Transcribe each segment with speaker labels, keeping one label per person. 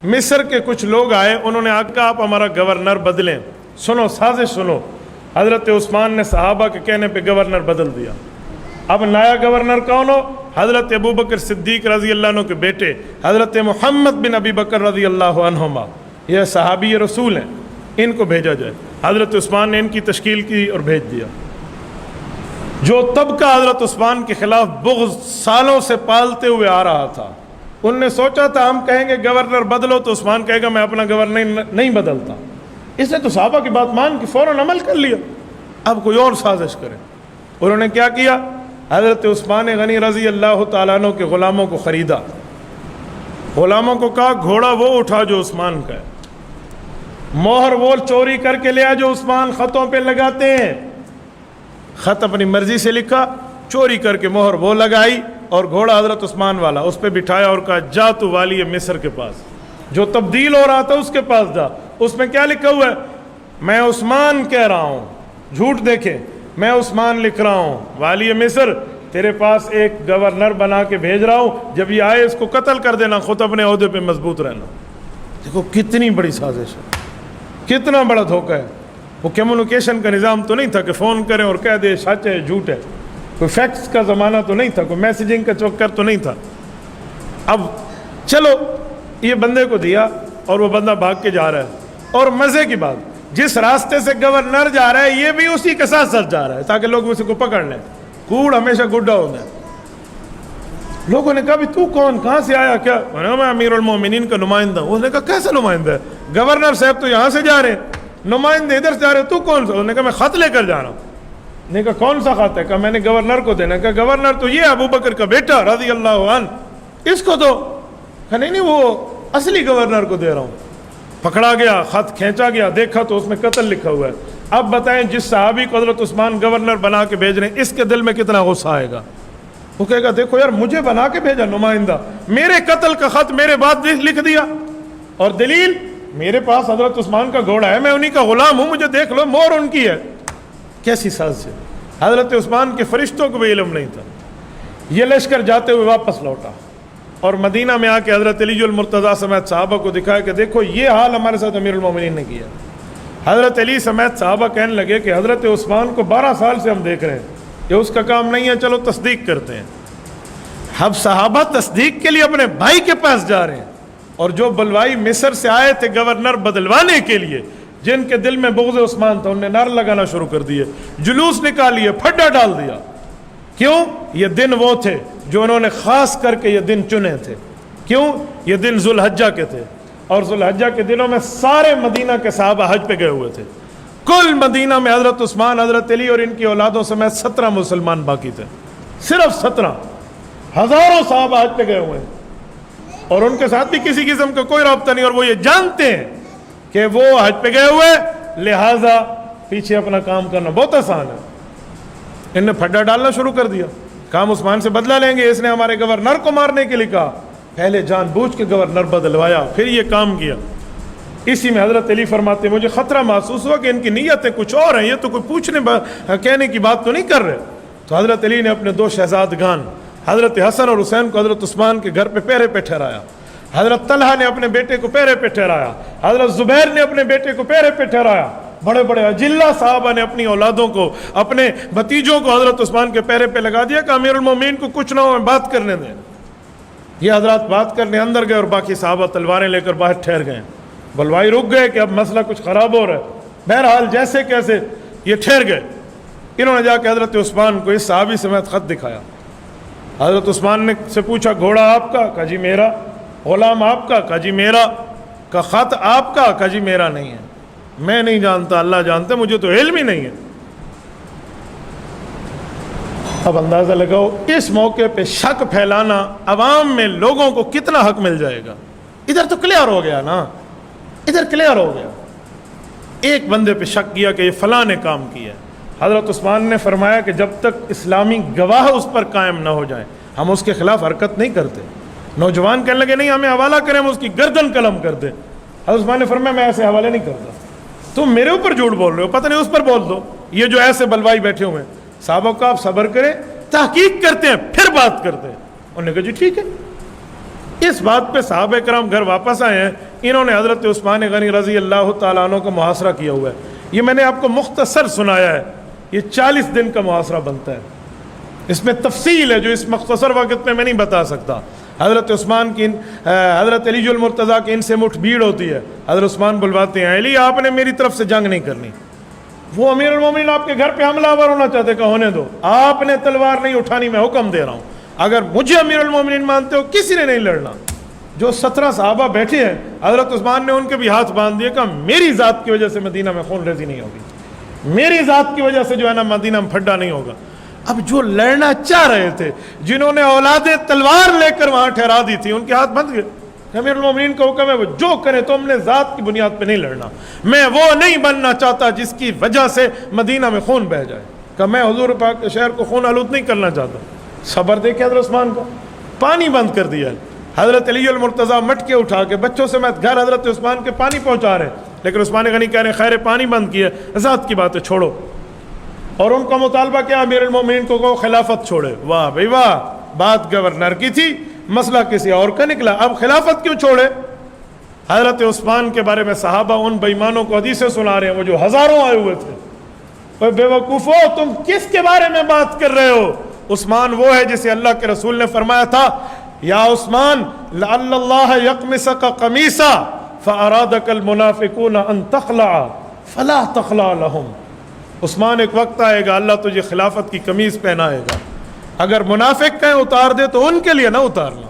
Speaker 1: مصر کے کچھ لوگ آئے، انہوں نے کہا آپ ہمارا گورنر بدلیں۔ سنو سازش سنو، حضرت عثمان نے صحابہ کے کہنے پہ گورنر بدل دیا۔ اب نیا گورنر کون ہو؟ حضرت ابوبکر صدیق رضی اللہ عنہ کے بیٹے حضرت محمد بن ابی بکر رضی اللہ عنہما، یہ صحابی رسول ہیں، ان کو بھیجا جائے۔ حضرت عثمان نے ان کی تشکیل کی اور بھیج دیا۔ جو طبقہ حضرت عثمان کے خلاف بغض سالوں سے پالتے ہوئے آ رہا تھا، ان نے سوچا تھا ہم کہیں گے گورنر بدلو تو عثمان کہے گا میں اپنا گورنر نہیں بدلتا۔ اس نے تو صحابہ کی بات مان کے فوراً عمل کر لیا، اب کوئی اور سازش کرے۔ انہوں نے کیا کیا؟ حضرت عثمان غنی رضی اللہ تعالیٰ عنہ کے غلاموں کو خریدا، غلاموں کو کہا گھوڑا وہ اٹھا جو عثمان کا ہے، مہر وہ چوری کر کے لیا جو عثمان خطوں پہ لگاتے ہیں۔ خط اپنی مرضی سے لکھا، چوری کر کے مہر وہ لگائی، اور گھوڑا حضرت عثمان والا اس پہ بٹھایا اور کہا جا تو والی مصر کے پاس، جو تبدیل ہو رہا تھا اس کے پاس جا۔ اس میں کیا لکھا ہوا ہے؟ میں عثمان کہہ رہا ہوں، جھوٹ دیکھیں، میں عثمان لکھ رہا ہوں، والی مصر تیرے پاس ایک گورنر بنا کے بھیج رہا ہوں، جب یہ آئے اس کو قتل کر دینا، خود اپنے عہدے پہ مضبوط رہنا۔ دیکھو کتنی بڑی سازش ہے، کتنا بڑا دھوکہ ہے۔ وہ کمیونیکیشن کا نظام تو نہیں تھا کہ فون کریں اور کہہ دے سچ ہے جھوٹ ہے، کوئی فیکس کا زمانہ تو نہیں تھا، کوئی میسیجنگ کا چکر تو نہیں تھا۔ اب چلو یہ بندے کو دیا اور وہ بندہ بھاگ کے جا رہا ہے، اور مزے کی بات جس راستے سے گورنر جا رہا ہے یہ بھی اسی کے ساتھ ساتھ جا رہا ہے تاکہ لوگ اسے کو پکڑ لیں۔ کوڑ ہمیشہ گڈا ہوتا ہے۔ لوگوں نے کہا بھی تو کون، کہاں سے آیا؟ کیا؟ میں امیر المومنین کا نمائندہ ہوں۔ اس نے کہا کیسا نمائندہ ہے؟ گورنر صاحب تو یہاں سے جا رہے ہیں، نمائندے ادھر سے جا رہے، تو کون سا؟ انہوں نے کہا میں خط لے کر جا رہا ہوں۔ نے کہا کون سا خط ہے؟ کہا میں نے گورنر کو دینا۔ کہا گورنر تو یہ ابو بکر کا بیٹا رضی اللہ عنہ، اس کو دو۔ کہا نہیں وہ اصلی گورنر کو دے رہا ہوں۔ پکڑا گیا، خط کھینچا گیا، دیکھا تو اس میں قتل لکھا ہوا ہے۔ اب بتائیں جس صحابی کو حضرت عثمان گورنر بنا کے بھیج رہے ہیں اس کے دل میں کتنا غصہ آئے گا؟ وہ کہے گا دیکھو یار مجھے بنا کے بھیجا نمائندہ، میرے قتل کا خط میرے بعد لکھ دیا، اور دلیل میرے پاس حضرت عثمان کا گھوڑا ہے، میں انہی کا غلام ہوں، مجھے دیکھ لو، مور ان کی ہے۔ کیسی ساز ہے؟ حضرت عثمان کے فرشتوں کو بھی علم نہیں تھا۔ یہ لشکر جاتے ہوئے واپس لوٹا اور مدینہ میں آ کے حضرت علی المرتضیٰ سمیت صحابہ کو دکھایا کہ دیکھو یہ حال ہمارے ساتھ امیر المومنین نے کیا۔ حضرت علی سمیت صحابہ کہنے لگے کہ حضرت عثمان کو 12 سال سے ہم دیکھ رہے ہیں، یہ اس کا کام نہیں ہے، چلو تصدیق کرتے ہیں۔ اب صحابہ تصدیق کے لیے اپنے بھائی کے پاس جا رہے ہیں، اور جو بلوائی مصر سے آئے تھے گورنر بدلوانے کے لیے، جن کے دل میں بغض عثمان تھا، انہوں نے نعرے لگانا شروع کر دیے، جلوس نکالیے، پھڈا ڈال دیا۔ کیوں؟ یہ دن وہ تھے جو انہوں نے خاص کر کے یہ دن چنے تھے۔ کیوں؟ یہ دن ذو الحجہ کے تھے، اور ذو الحجہ کے دنوں میں سارے مدینہ کے صحابہ حج پہ گئے ہوئے تھے۔ کل مدینہ میں حضرت عثمان، حضرت علی اور ان کی اولادوں سمیت 17 مسلمان باقی تھے، صرف 17۔ ہزاروں صحابہ حج پہ گئے ہوئے ہیں، اور ان کے ساتھ بھی کسی قسم کا کوئی رابطہ نہیں، اور وہ یہ جانتے ہیں کہ وہ حج پہ گئے ہوئے، لہٰذا پیچھے اپنا کام کرنا بہت آسان ہے۔ ان نے پھڈا ڈالنا شروع کر دیا، کام عثمان سے بدلہ لیں گے، اس نے ہمارے گورنر کو مارنے کے لیے کہا، پہلے جان بوجھ کے گورنر بدلوایا، پھر یہ کام کیا۔ اسی میں حضرت علی فرماتے مجھے خطرہ محسوس ہوا کہ ان کی نیتیں کچھ اور ہیں، یہ تو کوئی پوچھنے کہنے کی بات تو نہیں کر رہے۔ تو حضرت علی نے اپنے 2 شہزادگان حضرت حسن اور حسین کو حضرت عثمان کے گھر پہ پہرے پہ ٹھہرایا، حضرت طلحہ نے اپنے بیٹے کو پہرے پہ ٹھہرایا، حضرت زبیر نے اپنے بیٹے کو پہرے پہ ٹھہرایا، بڑے بڑے اجلہ صحابہ نے اپنی اولادوں کو، اپنے بھتیجوں کو حضرت عثمان کے پہرے پہ لگا دیا کہ امیر المومنین کو کچھ نہ ہو، بات کرنے دیں۔ یہ حضرات بات کرنے اندر گئے اور باقی صحابہ تلواریں لے کر باہر ٹھہر گئے۔ بلوائی رک گئے کہ اب مسئلہ کچھ خراب ہو رہا ہے، بہرحال جیسے کیسے یہ ٹھہر گئے۔ انہوں نے جا کے حضرت عثمان کو اس صحابی سمیت خط دکھایا۔ حضرت عثمان نے سے پوچھا گھوڑا آپ کا؟ کہا جی میرا۔ غلام آپ کا؟ کہا جی میرا۔ کہا خط آپ کا؟ کہا جی میرا نہیں ہے، میں نہیں جانتا، اللہ جانتا، مجھے تو علم ہی نہیں ہے۔ اب اندازہ لگاؤ اس موقع پہ شک پھیلانا عوام میں لوگوں کو کتنا حق مل جائے گا۔ ادھر تو کلیئر ہو گیا نا، ادھر کلیئر ہو گیا۔ ایک بندے پہ شک کیا کہ یہ فلاں نے کام کیا، حضرت عثمان نے فرمایا کہ جب تک اسلامی گواہ اس پر قائم نہ ہو جائیں ہم اس کے خلاف حرکت نہیں کرتے۔ نوجوان کہنے لگے نہیں ہمیں حوالہ کریں، ہم اس کی گردن قلم کر دیں۔ حضرت عثمان نے فرمایا میں ایسے حوالے نہیں کرتا، تم میرے اوپر جھوٹ بول رہے ہو، پتہ نہیں اس پر بول دو، یہ جو ایسے بلوائی بیٹھے ہوئے ہیں۔ صحابہ کو آپ صبر کریں، تحقیق کرتے ہیں پھر بات کرتے ہیں۔ انہوں نے کہا جی ٹھیک ہے۔ اس بات پہ صحابہ کرام گھر واپس آئے ہیں، انہوں نے حضرت عثمان غنی رضی اللہ تعالیٰ عنہ کا محاصرہ کیا ہوا ہے. یہ میں نے آپ کو مختصر سنایا ہے، یہ 40 دن کا محاصرہ بنتا ہے. اس میں تفصیل ہے جو اس مختصر وقت میں نہیں بتا سکتا. حضرت عثمان کی حضرت علی المرتضیٰ کی ان سے مٹھ بھیڑ ہوتی ہے. حضرت عثمان بلواتے ہیں، علی آپ نے میری طرف سے جنگ نہیں کرنی. وہ امیر المومنین آپ کے گھر پہ حملہ آور ہونا چاہتے کہ ہونے دو، آپ نے تلوار نہیں اٹھانی، میں حکم دے رہا ہوں. اگر مجھے امیر المومنین مانتے ہو کسی نے نہیں لڑنا. جو 17 صحابہ بیٹھے ہیں حضرت عثمان نے ان کے بھی ہاتھ باندھ دیے کہ میری ذات کی وجہ سے مدینہ میں خون ریزی نہیں ہوگی، میری ذات کی وجہ سے جو ہے نا مدینہ میں پھڈا نہیں ہوگا. اب جو لڑنا چاہ رہے تھے، جنہوں نے اولادیں تلوار لے کر وہاں ٹھہرا دی تھی، ان کے ہاتھ بند گئے. امیر المومنین کا حکم ہے وہ جو کرے تو ہم نے ذات کی بنیاد پہ نہیں لڑنا. میں وہ نہیں بننا چاہتا جس کی وجہ سے مدینہ میں خون بہہ جائے، کہ میں حضور پاک کے شہر کو خون آلود نہیں کرنا چاہتا. صبر دیکھے حضرت عثمان کا، پانی بند کر دیا. حضرت علی المرتضیٰ مٹکے اٹھا کے بچوں سے میں گھر حضرت عثمان کے پانی پہنچا رہے ہیں، لیکن عثمان غنی کہہ رہے ہیں خیر پانی بند کیے، ذات کی بات ہے چھوڑو. اور ان کا مطالبہ کیا، امیر المومنین کو خلافت چھوڑے. واہ بھائی واہ، بات گورنر کی تھی، مسئلہ کسی اور کا نکلا. اب خلافت کیوں چھوڑے؟ حضرت عثمان کے بارے میں صحابہ ان بےایمانوں کو حدیثیں سنا رہے ہیں، وہ جو ہزاروں آئے ہوئے تھے. اوے بے وقوفو، تم کس کے بارے میں بات کر رہے ہو؟ عثمان وہ ہے جسے اللہ کے رسول نے فرمایا تھا یا عثمان لعل اللہ یقمسک قمیصا فارادک المنافقون ان تخلع فلا تخلع لهم. عثمان ایک وقت آئے گا اللہ تجھے خلافت کی قمیض پہنائے گا، اگر منافق کہیں اتار دے تو ان کے لیے نہ اتارنا.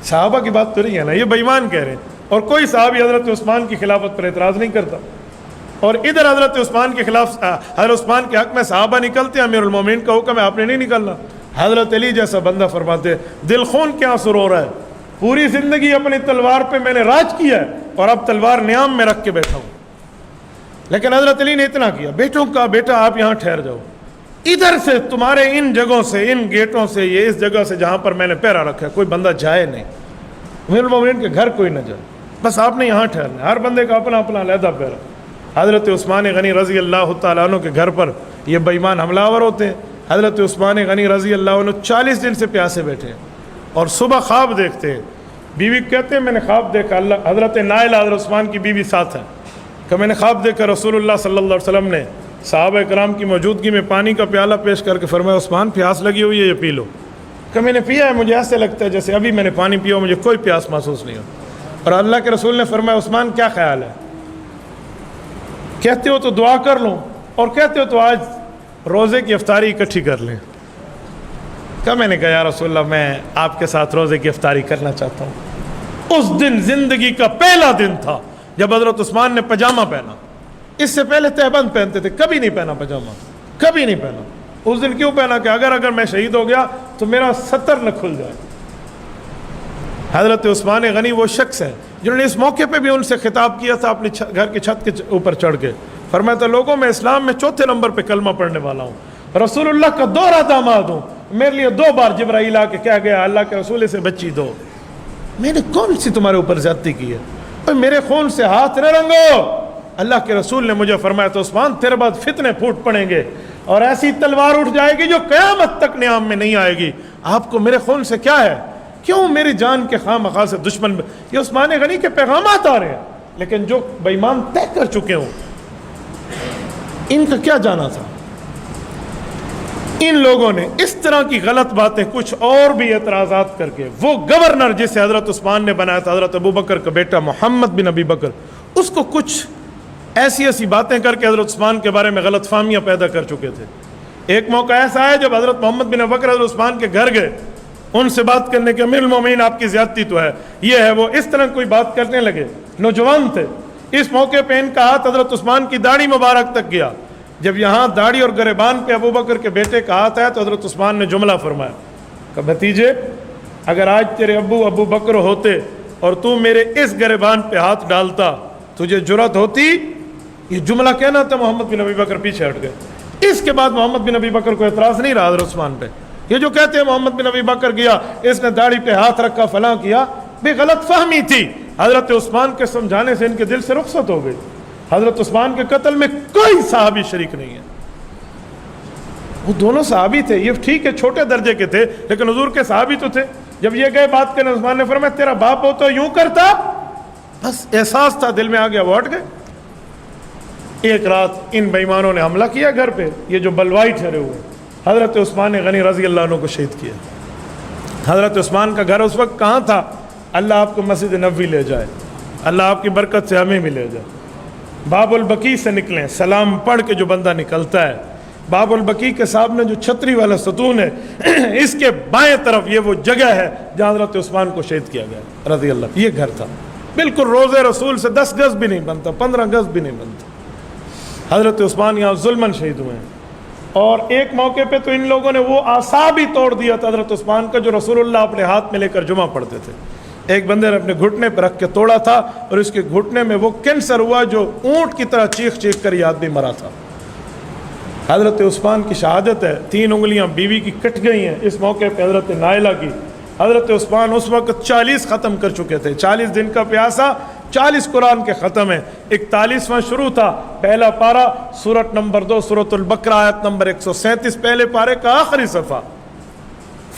Speaker 1: صحابہ کی بات تو نہیں ہے نا، یہ بے ایمان کہہ رہے ہیں. اور کوئی صحابی حضرت عثمان کی خلافت پر اعتراض نہیں کرتا. اور ادھر حضرت عثمان کے خلاف حضرت عثمان کے حق میں صحابہ نکلتے ہیں، امیر المومنین کا حکم ہے آپ نے نہیں نکلنا. حضرت علی جیسا بندہ فرماتے دل خون کیا آنسو رو رہا ہے، پوری زندگی اپنی تلوار پہ میں نے راج کیا ہے اور اب تلوار نیام میں رکھ کے بیٹھا ہوں. لیکن حضرت علی نے اتنا کیا، بیٹوں کا بیٹا آپ یہاں ٹھہر جاؤ، ادھر سے تمہارے ان جگہوں سے، ان گیٹوں سے، یہ اس جگہ سے جہاں پر میں نے پیرا رکھا ہے کوئی بندہ جائے نہیں، امیر المومنین کے گھر کوئی نہ جائے، بس آپ نے یہاں ٹھہرنا ہے. ہر بندے کا اپنا اپنا علیحدہ پیرا. حضرت عثمان غنی رضی اللہ تعالیٰ عنہ کے گھر پر یہ بے ایمان حملہ آور ہوتے ہیں. حضرت عثمان غنی رضی اللہ عنہ 40 دن سے پیاسے بیٹھے ہیں اور صبح خواب دیکھتے ہیں. بیوی کہتے ہیں میں نے خواب دیکھا، اللہ حضرت نائلہ حضرت عثمان کی بیوی ساتھ ہے، کہ میں نے خواب دیکھا رسول اللہ صلی اللہ علیہ وسلم نے صحابہ کرام کی موجودگی میں پانی کا پیالہ پیش کر کے فرمایا عثمان پیاس لگی ہوئی ہے یہ پی لو. کہ میں نے پیا ہے، مجھے ایسے لگتا ہے جیسے ابھی میں نے پانی پیا، مجھے کوئی پیاس محسوس نہیں ہو. اور اللہ کے رسول نے فرمایا عثمان کیا خیال ہے؟ کہتے ہو تو دعا کر لوں اور کہتے ہو تو آج روزے کی افطاری اکٹھی کر لیں. کہ میں نے کہا یا رسول اللہ میں آپ کے ساتھ روزے کی افطاری کرنا چاہتا ہوں. اس دن زندگی کا پہلا دن تھا جب حضرت عثمان نے پاجامہ پہنا. اس سے پہلے تہبند پہنتے تھے، کبھی نہیں پہنا پاجامہ، کبھی نہیں پہنا. اس دن کیوں پہنا کہ اگر میں شہید ہو گیا تو میرا ستر نہ کھل جائے. حضرت عثمان غنی وہ شخص ہیں جنہوں نے اس موقع پہ بھی ان سے خطاب کیا تھا اپنی گھر کی چھت کے اوپر چڑھ کے. فرمایا تھا لوگوں میں اسلام میں 4تھے نمبر پہ کلمہ پڑھنے والا ہوں، رسول اللہ کا دوہرا داماد ہوں. میرے لیے 2 بار جبرائیل آ کے کہہ گیا اللہ کے رسول سے بچی دو. میں نے کون سی تمہارے اوپر زیادتی کی ہے؟ میرے خون سے ہاتھ نہ رنگو. اللہ کے رسول نے مجھے فرمایا تو عثمان تیرے بعد فتنے پھوٹ پڑیں گے اور ایسی تلوار اٹھ جائے گی جو قیامت تک نیام میں نہیں آئے گی. آپ کو میرے خون سے کیا ہے؟ کیوں میری جان کے خواہ مخواہ سے دشمن؟ یہ عثمان غنی کے پیغامات آ رہے ہیں، لیکن جو بے ایمان طے کر چکے ہوں ان کا کیا جانا تھا؟ ان لوگوں نے اس طرح کی غلط باتیں کچھ اور بھی اعتراضات کر کے وہ گورنر جسے حضرت عثمان نے بنایا تھا، حضرت ابو بکر کا بیٹا محمد بن ابی بکر، اس کو کچھ ایسی باتیں کر کے حضرت عثمان کے بارے میں غلط فہمیاں پیدا کر چکے تھے. ایک موقع ایسا ہے جب حضرت محمد بن ابی بکر حضرت عثمان کے گھر گئے، ان سے بات کرنے کے امیر المومنین آپ کی زیادتی تو ہے، یہ ہے وہ، اس طرح کوئی بات کرنے لگے. نوجوان تھے. اس موقع پہ ان کا ہاتھ حضرت عثمان کی داڑھی مبارک تک گیا. جب یہاں داڑھی اور گریبان پہ ابو بکر کے بیٹے کا ہاتھ ہے تو حضرت عثمان نے جملہ فرمایا کہ بھتیجے اگر آج تیرے ابو بکر ہوتے اور تو میرے اس گریبان پہ ہاتھ ڈالتا تجھے جرأت ہوتی؟ یہ جملہ کہنا تھا. محمد بن ابی بکر پیچھے ہٹ گئے. اس کے بعد محمد بن ابی بکر کو اعتراض نہیں رہا حضرت عثمان پہ. یہ جو کہتے ہیں محمد بن ابی بکر گیا، اس نے داڑھی پہ ہاتھ رکھا، فلاں کیا، بے غلط فہمی تھی. حضرت عثمان کے سمجھانے سے ان کے دل سے رخصت ہو گئی. حضرت عثمان کے قتل میں کوئی صحابی شریک نہیں ہے. وہ دونوں صحابی تھے، یہ ٹھیک ہے چھوٹے درجے کے تھے لیکن حضور کے صحابی تو تھے. جب یہ گئے بات کرنے عثمان نے فرمایا تیرا باپ ہو تو یوں کرتا. بس احساس تھا دل میں آ گیا, وہ ہٹ گئے. ایک رات ان بےایمانوں نے حملہ کیا گھر پہ, یہ جو بلوائی ٹھہرے ہوئے. حضرت عثمان غنی رضی اللہ عنہ کو شہید کیا. حضرت عثمان کا گھر اس وقت کہاں تھا؟ اللہ آپ کو مسجد نبوی لے جائے, اللہ آپ کی برکت سے ہمیں بھی لے جائے. باب البقیع سے نکلیں, سلام پڑھ کے جو بندہ نکلتا ہے, باب البقیع کے سامنے جو چھتری والا ستون ہے, اس کے بائیں طرف یہ وہ جگہ ہے جہاں حضرت عثمان کو شہید کیا گیا رضی اللہ. یہ گھر تھا بالکل روضہ رسول سے 10 گز بھی نہیں بنتا, 15 گز بھی نہیں بنتا. حضرت عثمان یہاں ظلماً شہید ہوئے ہیں. اور ایک موقع پہ تو ان لوگوں نے وہ اعصاب ہی توڑ دیا تھا حضرت عثمان کا جو رسول اللہ اپنے ہاتھ میں لے کر جمعہ پڑھتے تھے. ایک بندے نے اپنے گھٹنے پہ رکھ کے توڑا تھا, اور اس کے گھٹنے میں وہ کینسر ہوا جو اونٹ کی طرح چیخ چیخ کر یہ آدمی مرا تھا. حضرت عثمان کی شہادت ہے, 3 انگلیاں بیوی کی کٹ گئی ہیں. اس موقع پہ حضرت نائلہ کی. حضرت عثمان اس وقت 40 ختم کر چکے تھے, 40 دن کا پیاسا, 40 قرآن کے ختم ہیں. 41واں شروع تھا, پہلا پارہ سورت نمبر 2 سورۃ البقرہ آیت نمبر 137, پہلے پارے کا آخری صفحہ.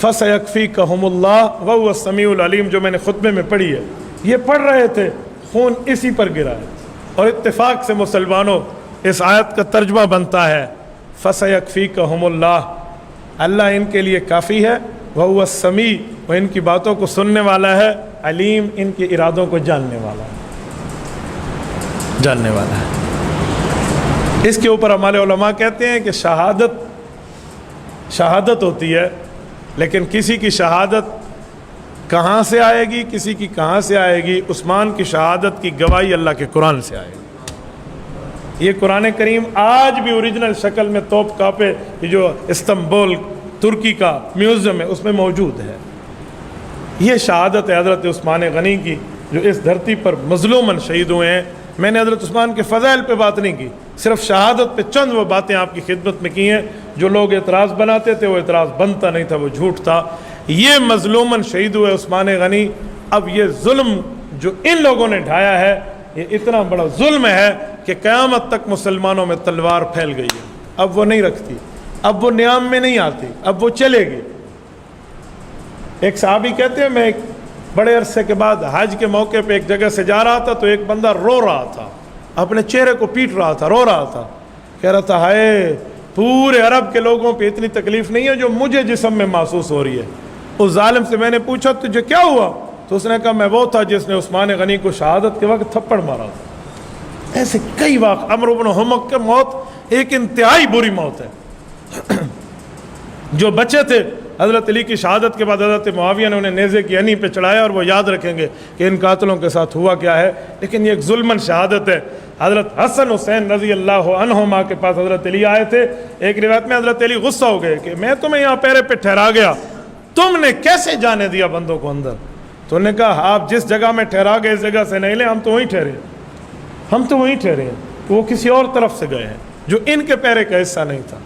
Speaker 1: فَسَيَكْفِيكَهُمُ اللَّهُ وَهُوَ السَّمِيعُ الْعَلِيمُ جو میں نے خطبے میں پڑھی ہے. یہ پڑھ رہے تھے, خون اسی پر گرا ہے. اور اتفاق سے مسلمانوں اس آیت کا ترجمہ بنتا ہے فَسَيَكْفِيكَهُمُ اللَّهُ, اللہ ان کے لیے کافی ہے. وَهُوَ السَّمِيعُ, وہ ان کی باتوں کو سننے والا ہے. علیم, ان کے ارادوں کو جاننے والا ہے, جاننے والا ہے. اس کے اوپر ہمارے علماء کہتے ہیں کہ شہادت ہوتی ہے, لیکن کسی کی شہادت کہاں سے آئے گی, کسی کی کہاں سے آئے گی. عثمان کی شہادت کی گواہی اللہ کے قرآن سے آئے گی. یہ قرآن کریم آج بھی اوریجنل شکل میں توپ کاپے جو استنبول ترکی کا میوزیم ہے اس میں موجود ہے. یہ شہادت ہے حضرت عثمان غنی کی جو اس دھرتی پر مظلوماً شہید ہوئے ہیں. میں نے حضرت عثمان کے فضائل پہ بات نہیں کی, صرف شہادت پہ چند وہ باتیں آپ کی خدمت میں کی ہیں. جو لوگ اعتراض بناتے تھے وہ اعتراض بنتا نہیں تھا, وہ جھوٹ تھا. یہ مظلوماً شہید ہوئے عثمان غنی. اب یہ ظلم جو ان لوگوں نے ڈھایا ہے یہ اتنا بڑا ظلم ہے کہ قیامت تک مسلمانوں میں تلوار پھیل گئی ہے. اب وہ نہیں رکھتی, اب وہ نیام میں نہیں آتی, اب وہ چلے گی. ایک صحابی کہتے ہیں میں ایک بڑے عرصے کے بعد حج کے موقع پہ ایک جگہ سے جا رہا تھا تو ایک بندہ رو رہا تھا, اپنے چہرے کو پیٹ رہا تھا, رو رہا تھا. کہہ رہا تھا ہائے پورے عرب کے لوگوں پہ اتنی تکلیف نہیں ہے جو مجھے جسم میں محسوس ہو رہی ہے. اس ظالم سے میں نے پوچھا تجھے کیا ہوا, تو اس نے کہا میں وہ تھا جس نے عثمان غنی کو شہادت کے وقت تھپڑ مارا تھا. ایسے کئی واقع. عمرو بن حمق کی موت ایک انتہائی بری موت ہے. جو بچے تھے حضرت علی کی شہادت کے بعد حضرت معاویہ نے انہیں نیزے کی انی پہ چڑھایا, اور وہ یاد رکھیں گے کہ ان قاتلوں کے ساتھ ہوا کیا ہے. لیکن یہ ایک ظلمن شہادت ہے. حضرت حسن حسین رضی اللہ عنہما کے پاس حضرت علی آئے تھے. ایک روایت میں حضرت علی غصہ ہو گئے کہ میں تمہیں یہاں پیرے پہ ٹھہرا گیا, تم نے کیسے جانے دیا بندوں کو اندر. تو انہوں نے کہا آپ جس جگہ میں ٹھہرا گئے اس جگہ سے نہیں لیں, ہم تو وہیں ٹھہرے, ہم تو وہیں ٹھہرے ہیں. وہ کسی اور طرف سے گئے ہیں جو ان کے پیرے کا حصہ نہیں تھا.